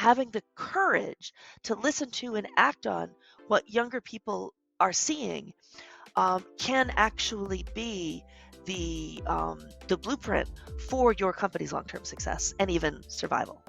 having the courage to listen to and act on what younger people are seeing can actually be the blueprint for your company's long-term success and even survival.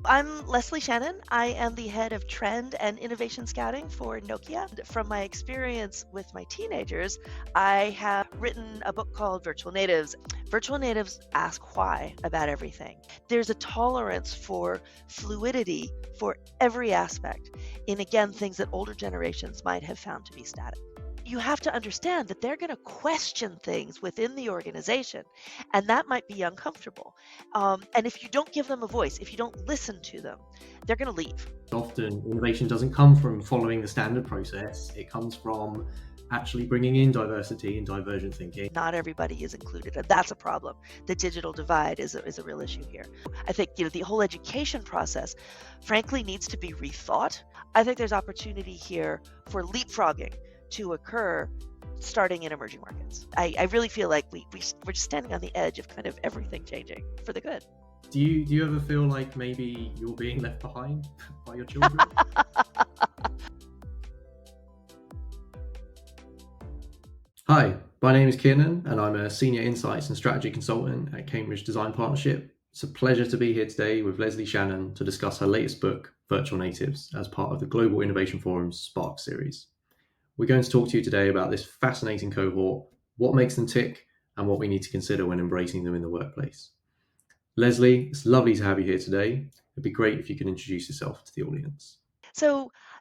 I'm Leslie Shannon. I am the head of trend and innovation scouting for Nokia. From my experience with my teenagers, I have written a book called Virtual Natives. Virtual natives ask why about everything. There's a tolerance for fluidity for every aspect in, again, things that older generations might have found to be static. You have to understand that they're going to question things within the organization, and that might be uncomfortable. And if you don't give them a voice, if you don't listen to them, they're going to leave. Often innovation doesn't come from following the standard process. It comes from actually bringing in diversity and divergent thinking. Not everybody is included, and that's a problem. The digital divide is a real issue here. I think the whole education process, frankly, needs to be rethought. I think there's opportunity here for leapfrogging to occur starting in emerging markets. I really feel like we're just standing on the edge of kind of everything changing for the good. Do you ever feel like maybe you're being left behind by your children? Hi, my name is Cianan and I'm a Senior Insights and Strategy Consultant at Cambridge Design Partnership. It's a pleasure to be here today with Leslie Shannon to discuss her latest book, Virtual Natives, as part of the Global Innovation Forum's Spark series. We're going to talk to you today about this fascinating cohort, what makes them tick, and what we need to consider when embracing them in the workplace. Leslie, it's lovely to have you here today. It'd be great if you could introduce yourself to the audience.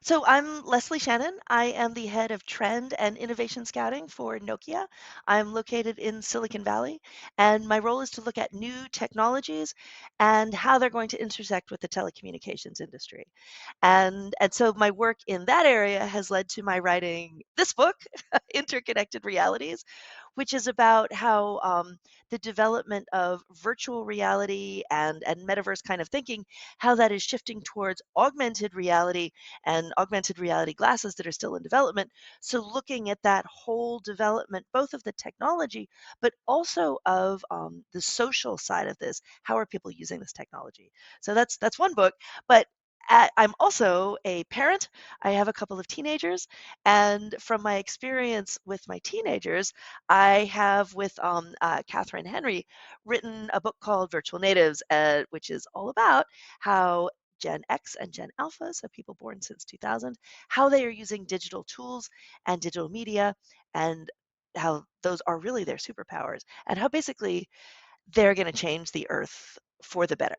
So I'm Leslie Shannon. I am the head of trend and innovation scouting for Nokia. I'm located in Silicon Valley, and my role is to look at new technologies and how they're going to intersect with the telecommunications industry. And so my work in that area has led to my writing this book, Interconnected Realities, which is about how the development of virtual reality and metaverse kind of thinking, how that is shifting towards augmented reality and augmented reality glasses that are still in development. So looking at that whole development, both of the technology, but also of the social side of this. How are people using this technology? So that's one book, but I'm also a parent. I have a couple of teenagers, and from my experience with my teenagers, I have with Catherine Henry written a book called Virtual Natives, which is all about how Gen X and Gen Alpha, so people born since 2000, how they are using digital tools and digital media, and how those are really their superpowers, and how basically they're going to change the earth for the better.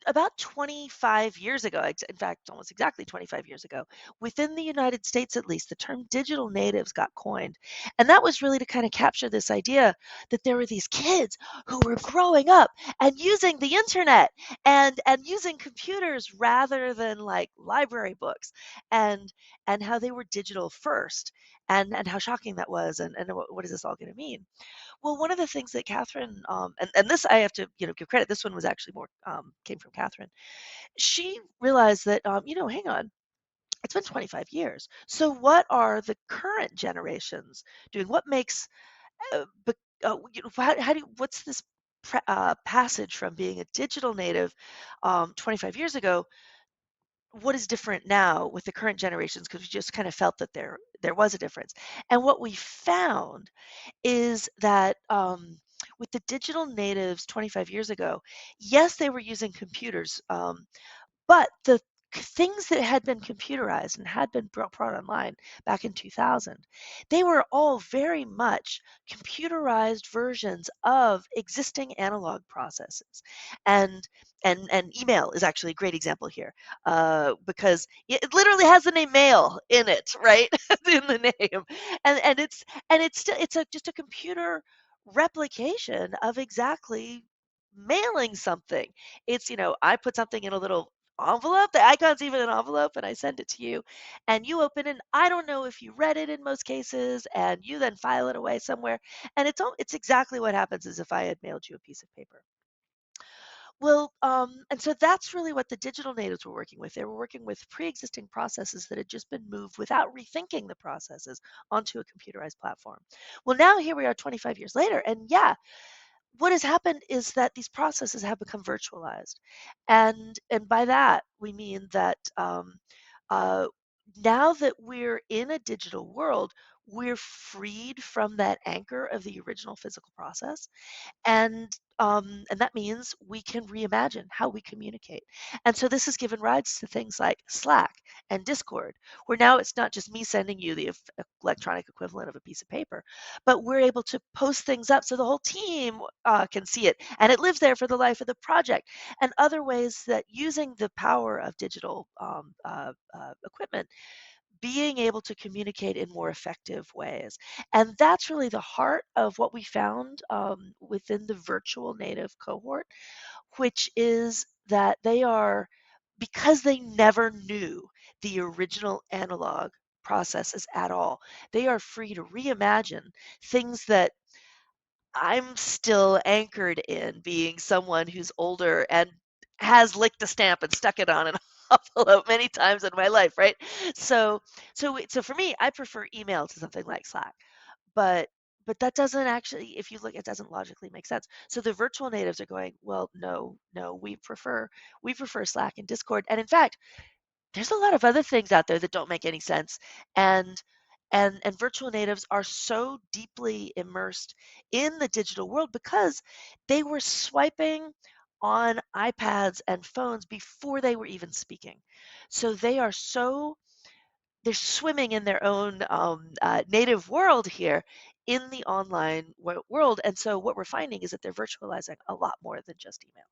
About 25 years ago, in fact, almost exactly 25 years ago, within the United States at least, the term digital natives got coined. And that was really to kind of capture this idea that there were these kids who were growing up and using the internet and using computers rather than like library books, and how they were digital first, and how shocking that was, and what is this all going to mean? Well, one of the things that Catherine, and this I have to, give credit. This one was actually more came from Catherine. She realized that, hang on, it's been 25 years. So what are the current generations doing? What makes, how do what's this passage from being a digital native 25 years ago? What is different now with the current generations? Because we just kind of felt that there was a difference. And what we found is that with the digital natives 25 years ago, yes, they were using computers, but the things that had been computerized and had been brought online back in 2000, they were all very much computerized versions of existing analog processes. And and email is actually a great example here, because it literally has the name mail in it, right? In the name, and it's still just a computer replication of exactly mailing something. It's, I put something in a little envelope, the icon's even an envelope, and I send it to you, and you open it. I don't know if you read it in most cases, and you then file it away somewhere, and it's exactly what happens as if I had mailed you a piece of paper. And so that's really what the digital natives were working with. They were working with pre-existing processes that had just been moved without rethinking the processes onto a computerized platform. Well, now here we are 25 years later, and yeah, what has happened is that these processes have become virtualized, and by that we mean that uh, now that we're in a digital world, we're freed from that anchor of the original physical process, and that means we can reimagine how we communicate. And so this has given rise to things like Slack and Discord, where now it's not just me sending you the electronic equivalent of a piece of paper, but we're able to post things up so the whole team can see it, and it lives there for the life of the project. And other ways that using the power of digital equipment, being able to communicate in more effective ways. And that's really the heart of what we found within the virtual native cohort, which is that they are, because they never knew the original analog processes at all, they are free to reimagine things that I'm still anchored in, being someone who's older and has licked a stamp and stuck it on an envelope many times in my life, right? So, so for me, I prefer email to something like Slack, but that doesn't actually, if you look, it doesn't logically make sense. So the virtual natives are going, well, no, no, we prefer Slack and Discord, and in fact, there's a lot of other things out there that don't make any sense, and and virtual natives are so deeply immersed in the digital world because they were swiping on iPads and phones before they were even speaking. So they're swimming in their own native world here in the online world, and so what we're finding is that they're virtualizing a lot more than just email.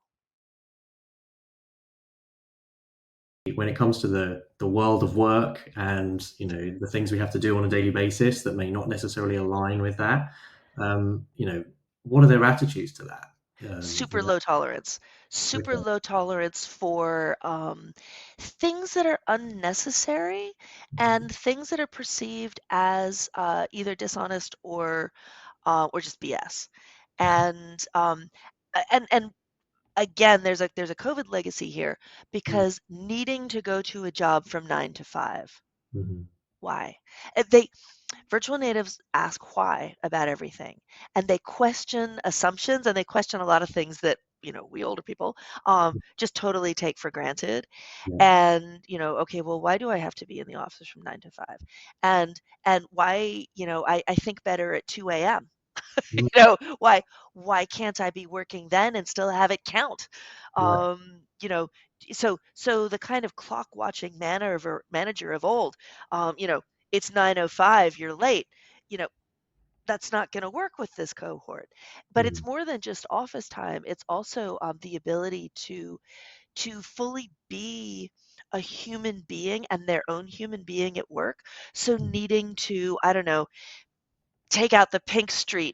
When it comes to the world of work and the things we have to do on a daily basis that may not necessarily align with that, what are their attitudes to that? Super Is that low tolerance. Super okay? low tolerance for things that are unnecessary Mhm. and things that are perceived as either dishonest or just BS. And and again, there's a COVID legacy here Mm. because needing to go to a job from 9 to 5. Mhm. Why? They Virtual natives ask why about everything, and they question assumptions, and they question a lot of things that we older people just totally take for granted. Yeah. And okay, well, why do I have to be in the office from 9 to 5? And why, I think better at 2 a.m. Mm. Why can't I be working then and still have it count? Yeah. um you know so the kind of clock watching manager of old, it's 9:05, you're late, you know that's not going to work with this cohort. But it's Mhm. more than just office time. It's also the ability to fully be a human being and their own human being at work. So Mhm. needing to, I don't know, take out the pink streak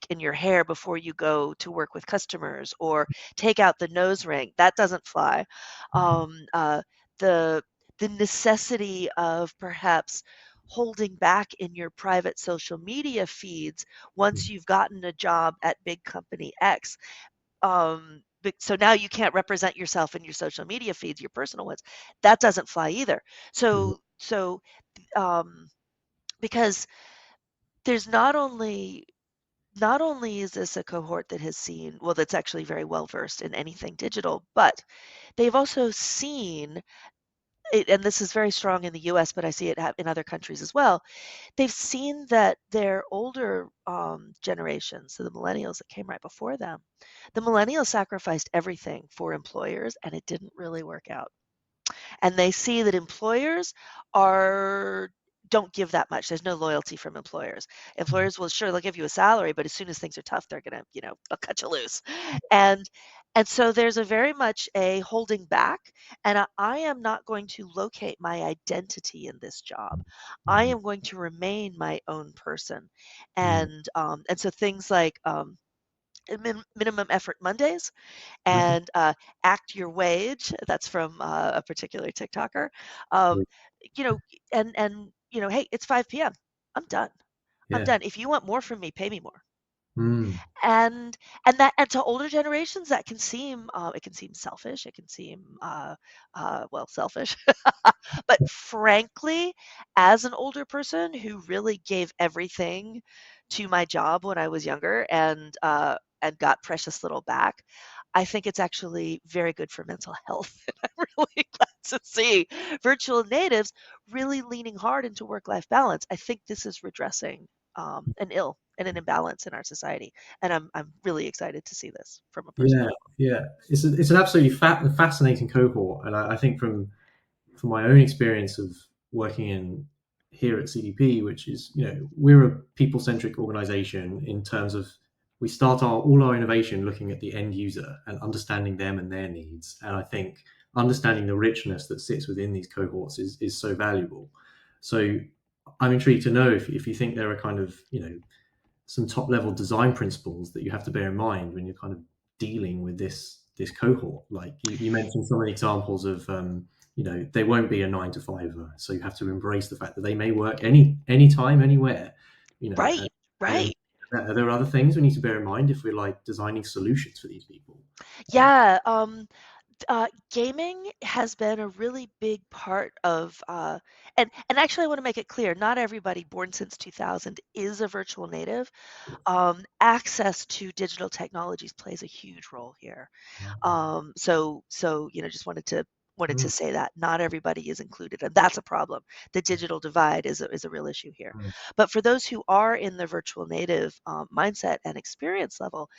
in your hair before you go to work with customers, or take out the nose ring. That doesn't fly. Um, uh, the the necessity of perhaps holding back in your private social media feeds once Mhm. you've gotten a job at big company X. So now you can't represent yourself in your social media feeds, your personal ones. That doesn't fly either. Mhm. So um, because there's not only is this a cohort that has seen, well, that's actually very well versed in anything digital, but they've also seen it, and this is very strong in the US, but I see it in other countries as well. They've seen that their older generations, so the millennials that came right before them, the millennials sacrificed everything for employers, and it didn't really work out. And they see that employers are don't give that much. There's no loyalty from employers. Employers will, sure, they'll give you a salary, but as soon as things are tough, they're gonna, they'll cut you loose. And and so there's a very much a holding back, and I am not going to locate my identity in this job. I Mhm. am going to remain my own person. Yeah. And so things like minimum effort Mondays Okay. and act your wage. That's from a particular TikToker. Um, Yeah. you know, and hey, it's 5 p.m. I'm done. I'm Yeah. done. If you want more from me, pay me more. Mm. And to older generations that can seem it can seem selfish, it can seem well, selfish. But frankly, as an older person who really gave everything to my job when I was younger and got precious little back, I think it's actually very good for mental health. And I'm really glad to see virtual natives really leaning hard into work-life balance. I think this is redressing an ill and an imbalance in our society, and I'm really excited to see this from a personal Yeah, level. yeah. It's an absolutely fascinating cohort, and I think from my own experience of working in here at CDP, which is, we're a people centric organization in terms of we start all our innovation looking at the end user and understanding them and their needs. And I think understanding the richness that sits within these cohorts is so valuable. So I'm intrigued to know if you think there are kind of, some top level design principles that you have to bear in mind when you're kind of dealing with this cohort. Like you mentioned some of the examples of they won't be a 9 to 5er, so you have to embrace the fact that they may work anytime, anywhere. And, Right, and right. are there other things we need to bear in mind if we're like designing solutions for these people? Yeah, gaming has been a really big part of, and actually I want to make it clear, not everybody born since 2000 is a virtual native. Access to digital technologies plays a huge role here. Just wanted to Mm, say that not everybody is included, and that's a problem. The digital divide is a real issue here. mm, But for those who are in the virtual native mindset and experience level,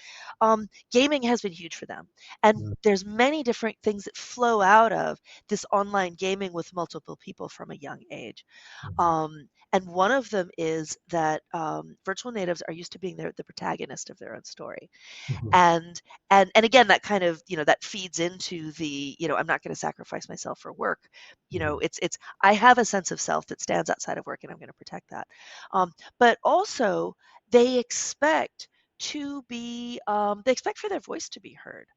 gaming has been huge for them. And mm, there's many different things that flow out of this online gaming with multiple people from a young age. mm, And one of them is that virtual natives are used to being the protagonist of their own story. mm, And again, that kind of, that feeds into the, I'm not going to sacrifice myself for work. mm, It's I have a sense of self that stands outside of work, and I'm going to protect that. But also, they expect they expect for their voice to be heard.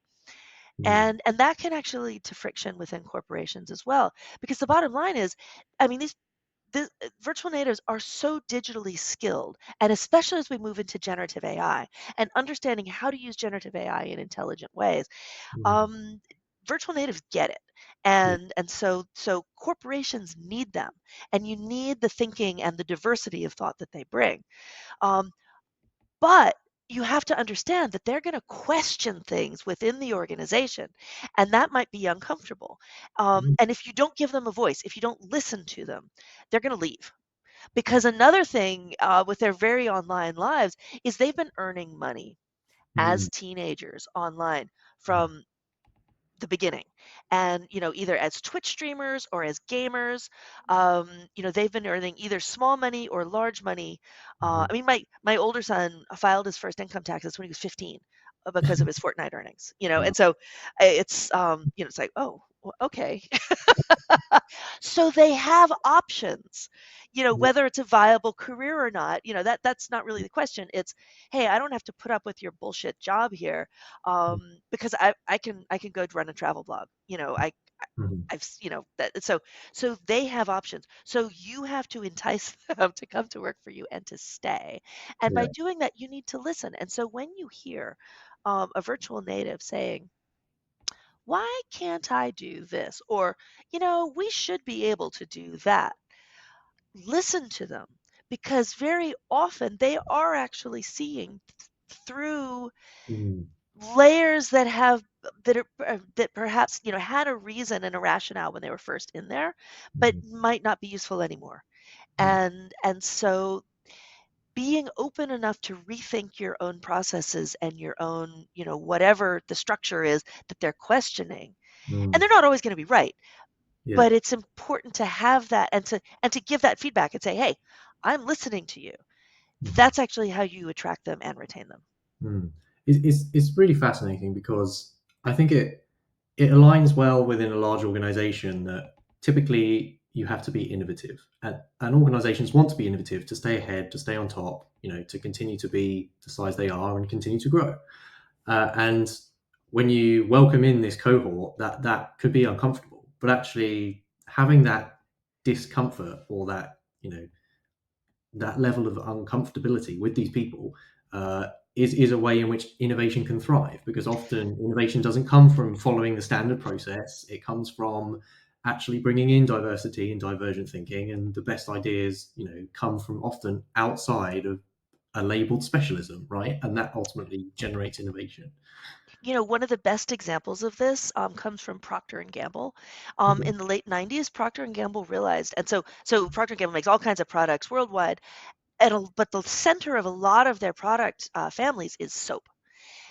mm, And that can actually lead to friction within corporations as well, because the bottom line is, I mean, virtual natives are so digitally skilled, and especially as we move into generative AI and understanding how to use generative AI in intelligent ways, mm, um, virtual natives get it. yeah. And so corporations need them, and you need the thinking and the diversity of thought that they bring. Um, but you have to understand that they're going to question things within the organization, and that might be uncomfortable. Mm, And if you don't give them a voice, if you don't listen to them, they're going to leave. Because another thing with their very online lives is they've been earning money mm, as teenagers online from the beginning. And either as Twitch streamers or as gamers, they've been earning either small money or large money. mm, I mean, my older son filed his first income taxes when he was 15 because of his Fortnite earnings. wow. And so it's like, oh, okay. So they have options, Yeah. whether it's a viable career or not. That's not really the question. It's, hey, I don't have to put up with your bullshit job here, because I can go run a travel blog. Mhm. That so they have options. So you have to entice them to come to work for you and to stay. And by Yeah. doing that, you need to listen. And so when you hear a virtual native saying, why can't I do this? Or, we should be able to do that. Listen to them, because very often they are actually seeing through Mm, layers that perhaps had a reason and a rationale when they were first in there, but mhm, might not be useful anymore. mm, And so being open enough to rethink your own processes and your own, whatever the structure is that they're questioning, and mm. they're not always going to be right, Yeah. but it's important to have that and to give that feedback and say, hey, I'm listening to you. Mhm, That's actually how you attract them and retain them. mm. It's really fascinating because I think it aligns well within a large organization that typically you have to be innovative, and organizations want to be innovative to stay ahead, to stay on top, to continue to be the size they are and continue to grow. And when you welcome in this cohort, that could be uncomfortable, but actually having that discomfort or that that level of uncomfortability with these people is a way in which innovation can thrive, because often innovation doesn't come from following the standard process. It comes from actually bringing in diversity and divergent thinking, and the best ideas, come from often outside of a labeled specialism, right? And that ultimately generates innovation. One of the best examples of this comes from Procter and Gamble. Okay. In the late 90s, Procter and Gamble realized, and so Procter and Gamble makes all kinds of products worldwide, but the center of a lot of their product families is soap.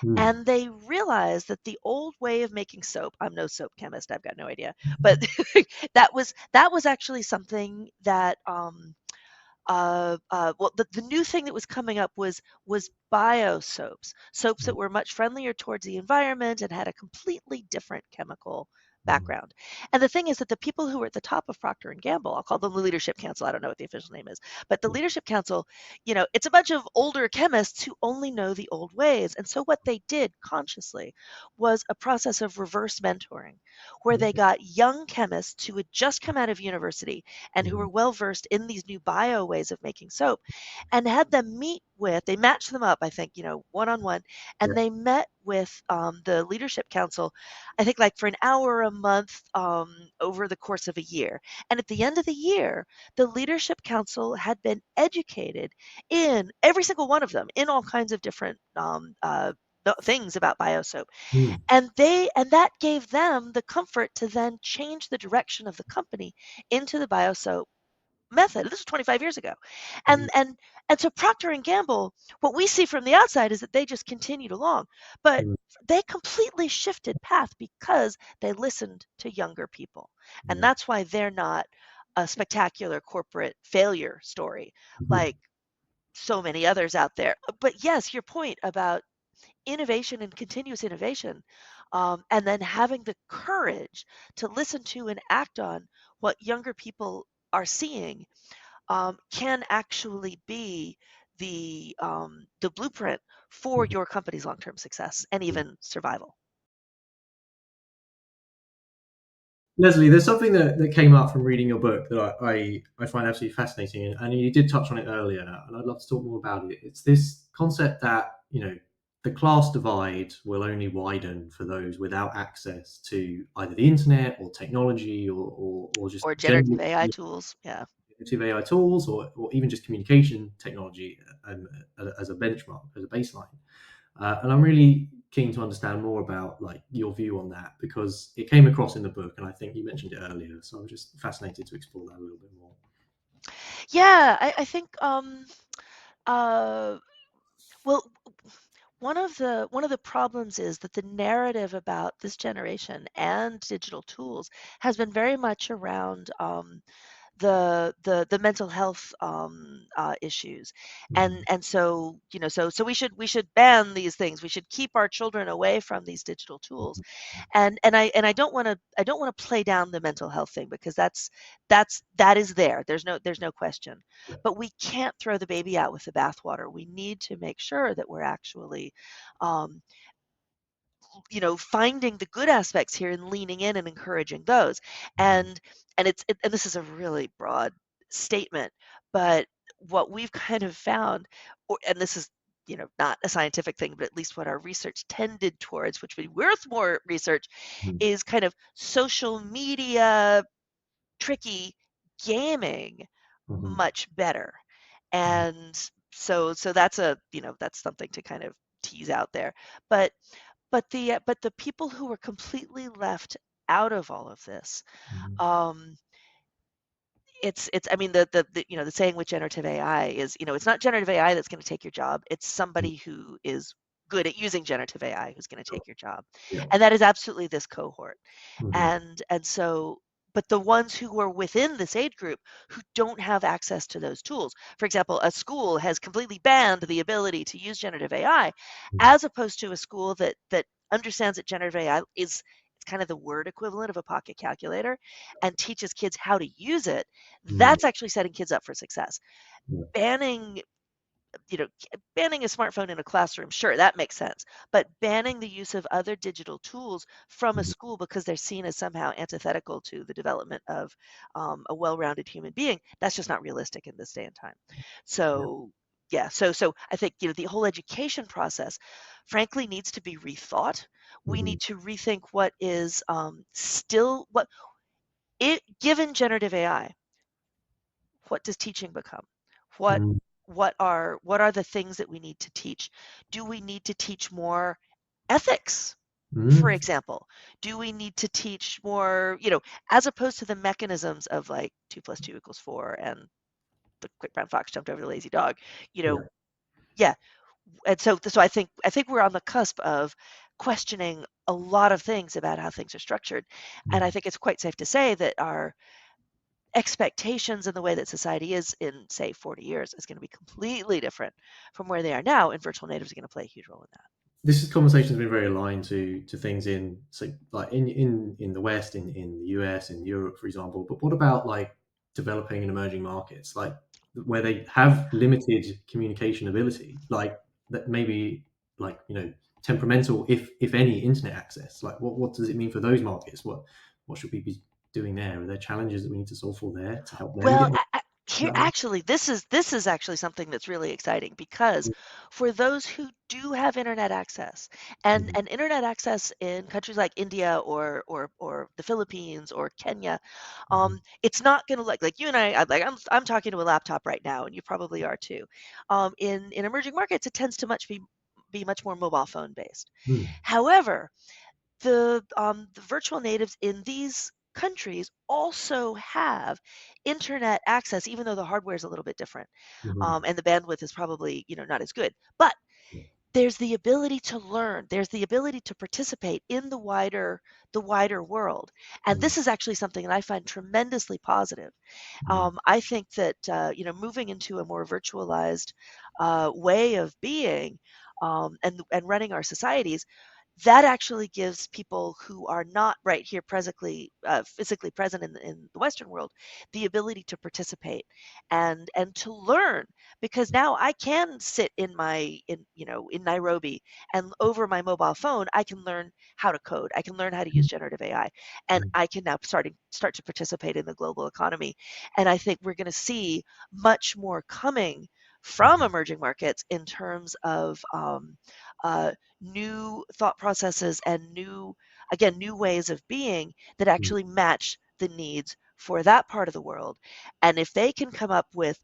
Mm. And they realized that the old way of making soap, I'm no soap chemist, I've got no idea, but that was actually something that well, the new thing that was coming up was bio soaps, soaps that were much friendlier towards the environment and had a completely different chemical Mm. background. And the thing is that the people who were at the top of Procter and Gamble, I'll call them the leadership council. I don't know what the official name is, but the leadership council, it's a bunch of older chemists who only know the old ways. And so what they did consciously was a process of reverse mentoring, where they Okay. got young chemists who had just come out of university and who Mhm. were well versed in these new bio ways of making soap, and had them they matched them up, I think, one on one, Yeah. and they met with the leadership council, I think like for an hour a month over the course of a year. And at the end of the year, the leadership council had been educated in every single one of them in all kinds of different things about bio soap, Mm. and that gave them the comfort to then change the direction of the company into the bio soap method. This was 25 years ago. Mhm. And so Procter and Gamble, what we see from the outside is that they just continued along, but Mm. they completely shifted path because they listened to younger people. And Yeah. that's why they're not a spectacular corporate failure story Mhm. like so many others out there. But yes, your point about innovation and continuous innovation, and then having the courage to listen to and act on what younger people are seeing, can actually be the blueprint for Mhm. your company's long-term success and even survival. Leslie, there's something that came up from reading your book that I find absolutely fascinating, and you did touch on it earlier, and I'd love to talk more about it. It's this concept that the class divide will only widen for those without access to either the internet or technology, or just Or generative generally AI tools. Yeah. generative AI tools, or even just communication technology, as a benchmark, as a baseline. And I'm really keen to understand more about like your view on that, because it came across in the book, and I think you mentioned it earlier. So I'm just fascinated to explore that a little bit more. Yeah, I think uh well, one of the problems is that the narrative about this generation and digital tools has been very much around the mental health issues, Mhm. and so so we should ban these things. We should keep our children away from these digital tools, Mhm. and I don't want to play down the mental health thing, because that is there. There's no question, Yeah. but we can't throw the baby out with the bathwater. We need to make sure that we're actually um, finding the good aspects here and leaning in and encouraging those. Mhm. And and this is a really broad statement, but what we've kind of found, and this is not a scientific thing, but at least what our research tended towards, which would be worth more research, Mhm. is kind of social media tricky gaming Mhm. much better. Mhm. And so that's something to kind of tease out there. but but the people who were completely left out of all of this, Mhm. um, it's I mean the saying with generative AI is, it's not generative AI that's going to take your job. It's Mhm. somebody who is good at using generative AI who's going to Sure. take your job, Yeah. and that is absolutely this cohort. Mhm. And so but the ones who are within this age group who don't have access to those tools, for example, a school has completely banned the ability to use generative AI, Mhm. as opposed to a school that understands that generative AI is it's kind of the word equivalent of a pocket calculator, and teaches kids how to use it. Mhm. That's actually setting kids up for success. Yeah. Banning banning a smartphone in a classroom, sure, that makes sense. But banning the use of other digital tools from a Mhm. school because they're seen as somehow antithetical to the development of a well-rounded human being, that's just not realistic in this day and time. Yeah. So, yeah, so I think, the whole education process, frankly, needs to be rethought. We Hmm. need to rethink what is still what it given generative AI. What does teaching become? What Mm. what are the things that we need to teach? Do we need to teach more ethics, for Mm. example? Do we need to teach more, as opposed to the mechanisms of like 2 + 2 = 4 and the quick brown fox jumped over the lazy dog, you Yeah. know, yeah. And so I think we're on the cusp of questioning a lot of things about how things are structured. And I Mm. think it's quite safe to say that our expectations and the way that society is in, say, 40 years is going to be completely different from where they are now, and virtual natives are going to play a huge role in that. This conversation has been very aligned to things in, so like in the West, in the US, in Europe, for example. But what about like developing and emerging markets, like where they have limited communication ability, like that maybe like temperamental, if any, internet access. Like what does it mean for those markets? What should we be doing there? Are there challenges that we need to solve for there to help them Well, get here that? actually, this is actually something that's really exciting because for those who do have internet access, and Mhm. and internet access in countries like India or the Philippines or Kenya, Mhm. it's not going to like you and I'm talking to a laptop right now, and you probably are too. In emerging markets, it tends to be much more mobile phone based. Mhm. However, the virtual natives in these countries also have internet access, even though the hardware is a little bit different, Mhm. and the bandwidth is probably not as good. But there's the ability to learn. There's the ability to participate in the wider world, and Mhm. this is actually something that I find tremendously positive. Mhm. I think that moving into a more virtualized way of being and running our societies, that actually gives people who are not right here physically present in the Western world the ability to participate and to learn, because now I can sit in Nairobi, and over my mobile phone I can learn how to code, I can learn how to use generative AI, and Mhm. I can now start to participate in the global economy. And I think we're going to see much more coming from Mhm. emerging markets in terms of uh, new thought processes and new ways of being that Mhm. actually match the needs for that part of the world. And if they can come up with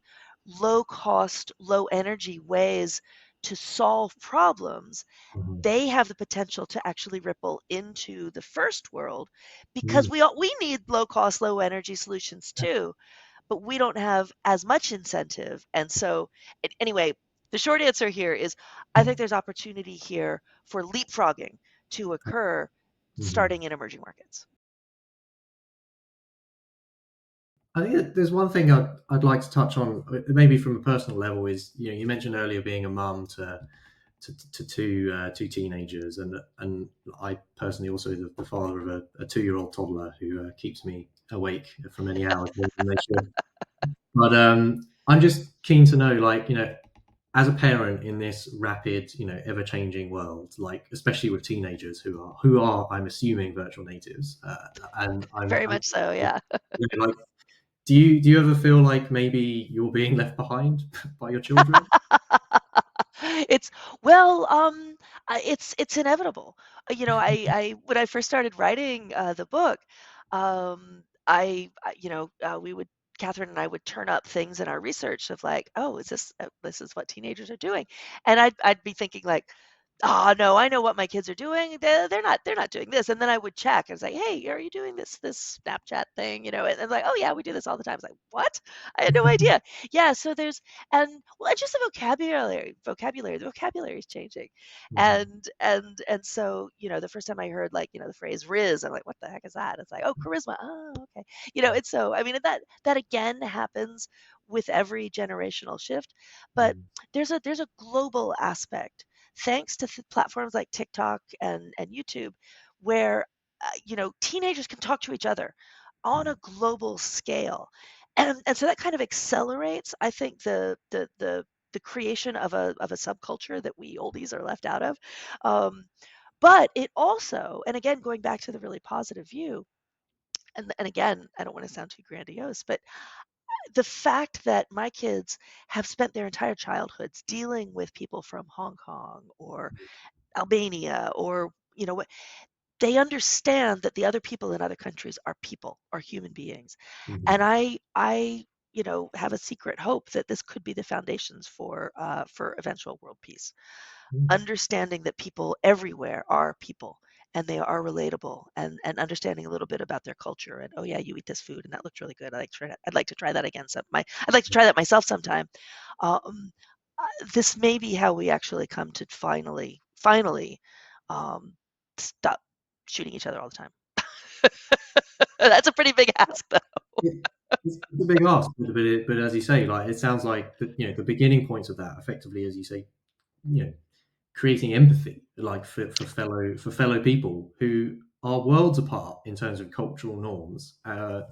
low cost, low energy ways to solve problems, Mhm. they have the potential to actually ripple into the first world, because Mhm. we need low cost, low energy solutions too, but we don't have as much incentive. And so, anyway, the short answer here is I think there's opportunity here for leapfrogging to occur Mhm. starting in emerging markets. I think that there's one thing I'd like to touch on, maybe from a personal level, is you mentioned earlier being a mum to two teenagers, and I personally also the father of a 2-year-old toddler who keeps me awake for many hours more than they should. But I'm just keen to know, like as a parent in this rapid, ever changing world, like especially with teenagers who are I'm assuming virtual natives, and Very much so, yeah. like do you ever feel like maybe you're being left behind by your children? It's well, it's inevitable. I when I first started writing the book, we would Catherine and I would turn up things in our research of like, oh, this is what teenagers are doing, and I'd be thinking like, oh no, I know what my kids are doing. They're not doing this, and then I would check and say, hey, are you doing this Snapchat thing? And like, oh yeah, we do this all the time. It's like, what? I had no idea. Yeah, so there's and well, it's just the vocabulary is changing. Mhm. And so, the first time I heard like, the phrase "riz," I'm like, what the heck is that? It's like, oh, charisma. Oh, okay. It's so, I mean, that again happens with every generational shift, but Mhm. there's a global aspect thanks to platforms like TikTok and YouTube, where teenagers can talk to each other on a global scale, and so that kind of accelerates, I think, the creation of a subculture that we oldies are left out of. Um, but it also, and again, going back to the really positive view, and again, I don't want to sound too grandiose, but the fact that my kids have spent their entire childhoods dealing with people from Hong Kong or Albania or what, they understand that the other people in other countries are people, are human beings. And Mhm. I have a secret hope that this could be the foundations for eventual world peace. Mm. Understanding that people everywhere are people and they are relatable, and understanding a little bit about their culture, and, oh yeah, you eat this food and that looked really good. I'd like to try that again. I'd like to try that myself sometime. Um, this may be how we actually come to finally um, stop shooting each other all the time. That's a pretty big ask, though. It, it's a big ask, but as you say, like it sounds like the beginning points of that, effectively, as you say, you know, creating empathy, like for fellow people who are worlds apart in terms of cultural norms,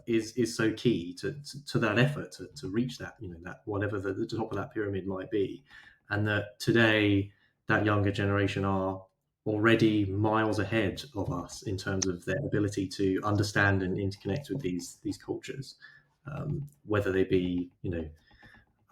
is so key to that effort to reach that, that whatever the top of that pyramid might be. And that today that younger generation are already miles ahead of us in terms of their ability to understand and interconnect with these cultures, whether they be a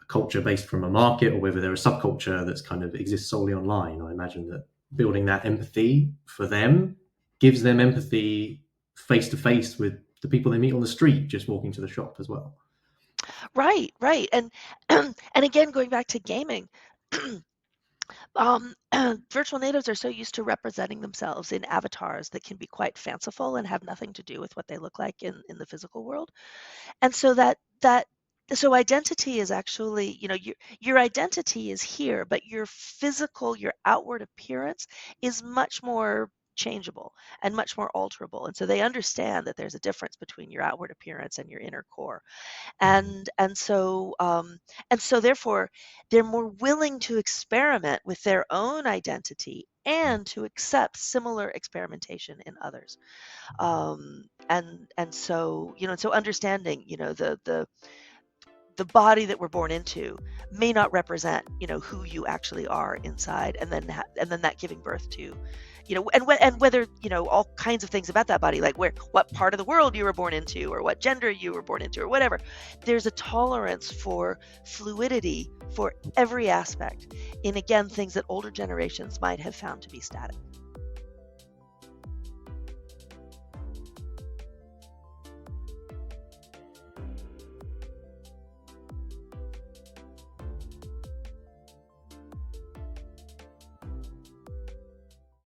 culture based from a market, or whether they're a subculture that's kind of exists solely online. I imagine that building that empathy for them gives them empathy face to face with the people they meet on the street just walking to the shop as well. Right, right. And and again, going back to gaming, um, virtual natives are so used to representing themselves in avatars that can be quite fanciful and have nothing to do with what they look like in the physical world. And so so identity is actually, your identity is here, but your outward appearance is much more changeable and much more alterable. And so they understand that there's a difference between your outward appearance and your inner core. Mhm. And so therefore they're more willing to experiment with their own identity and to accept similar experimentation in others. And so understanding, the body that we're born into may not represent, who you actually are inside, and then that giving birth to, and whether, all kinds of things about that body, like what part of the world you were born into, or what gender you were born into, or whatever. There's a tolerance for fluidity for every aspect, in, again, things that older generations might have found to be static.